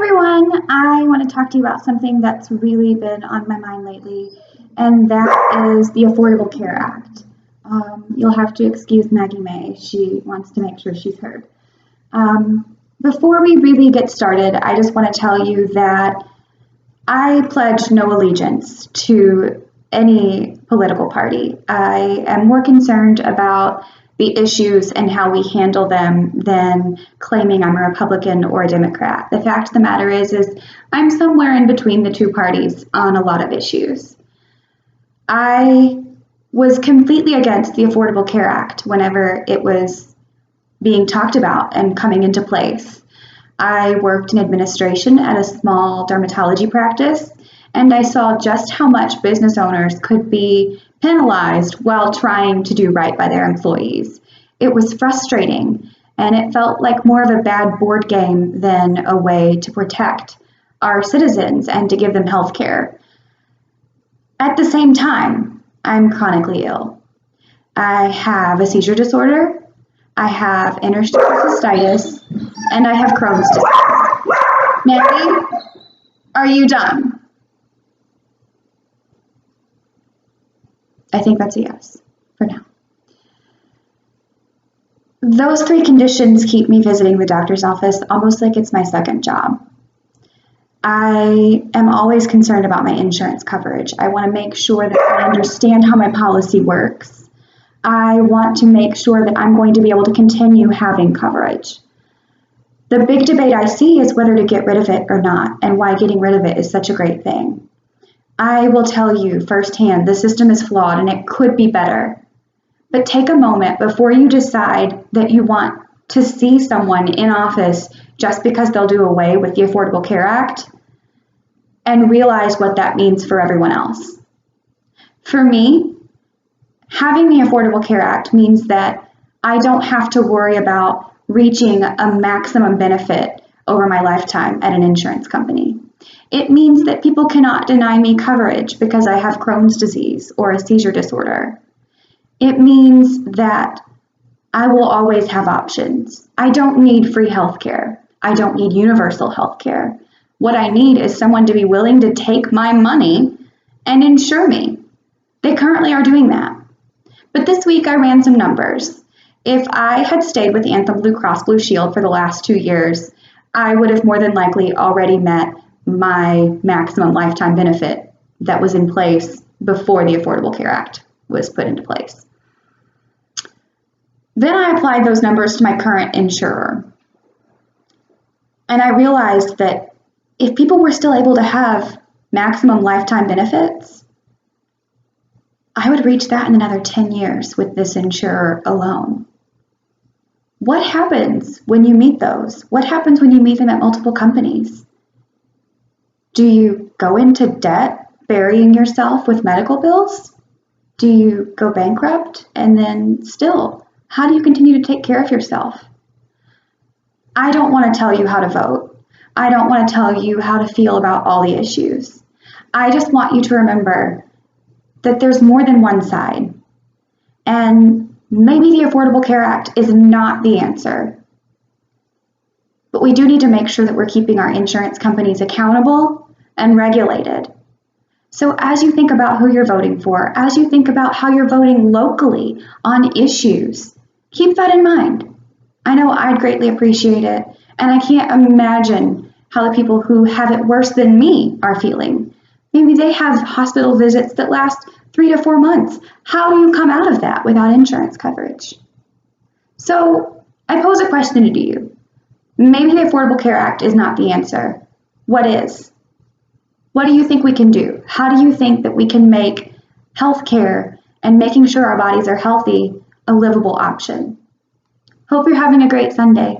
everyone, I want to talk to you about something that's really been on my mind lately, and that is the Affordable Care Act. You'll have to excuse Maggie May. She wants to make sure she's heard. Before we really get started, I just want to tell you that I pledge no allegiance to any political party. I am more concerned about the issues and how we handle them than claiming I'm a Republican or a Democrat. The fact of the matter is I'm somewhere in between the two parties on a lot of issues. I was completely against the Affordable Care Act whenever it was being talked about and coming into place. I worked in administration at a small dermatology practice, and I saw just how much business owners could be penalized while trying to do right by their employees. It was frustrating, and it felt like more of a bad board game than a way to protect our citizens and to give them health care. At the same time, I'm chronically ill. I have a seizure disorder, I have interstitial cystitis, and I have Crohn's disease. Maggie, are you done? I think that's a yes for now. Those three conditions keep me visiting the doctor's office almost like it's my second job. I am always concerned about my insurance coverage. I want to make sure that I understand how my policy works. I want to make sure that I'm going to be able to continue having coverage. The big debate I see is whether to get rid of it or not, and why getting rid of it is such a great thing. I will tell you firsthand, the system is flawed and it could be better. But take a moment before you decide that you want to see someone in office just because they'll do away with the Affordable Care Act and realize what that means for everyone else. For me, having the Affordable Care Act means that I don't have to worry about reaching a maximum benefit over my lifetime at an insurance company. It means that people cannot deny me coverage because I have Crohn's disease or a seizure disorder. It means that I will always have options. I don't need free healthcare. I don't need universal healthcare. What I need is someone to be willing to take my money and insure me. They currently are doing that. But this week I ran some numbers. If I had stayed with Anthem Blue Cross Blue Shield for the last 2 years, I would have more than likely already met my maximum lifetime benefit that was in place before the Affordable Care Act was put into place. Then I applied those numbers to my current insurer. And I realized that if people were still able to have maximum lifetime benefits, I would reach that in another 10 years with this insurer alone. What happens when you meet those? What happens when you meet them at multiple companies? Do you go into debt, burying yourself with medical bills? Do you go bankrupt? And then still, how do you continue to take care of yourself? I don't want to tell you how to vote. I don't want to tell you how to feel about all the issues. I just want you to remember that there's more than one side. And maybe the Affordable Care Act is not the answer. But we do need to make sure that we're keeping our insurance companies accountable and regulated. So as you think about who you're voting for, as you think about how you're voting locally on issues, keep that in mind. I know I'd greatly appreciate it, and I can't imagine how the people who have it worse than me are feeling. Maybe they have hospital visits that last 3 to 4 months. How do you come out of that without insurance coverage? So I pose a question to you. Maybe the Affordable Care Act is not the answer. What is? What do you think we can do? How do you think that we can make healthcare and making sure our bodies are healthy a livable option? Hope you're having a great Sunday.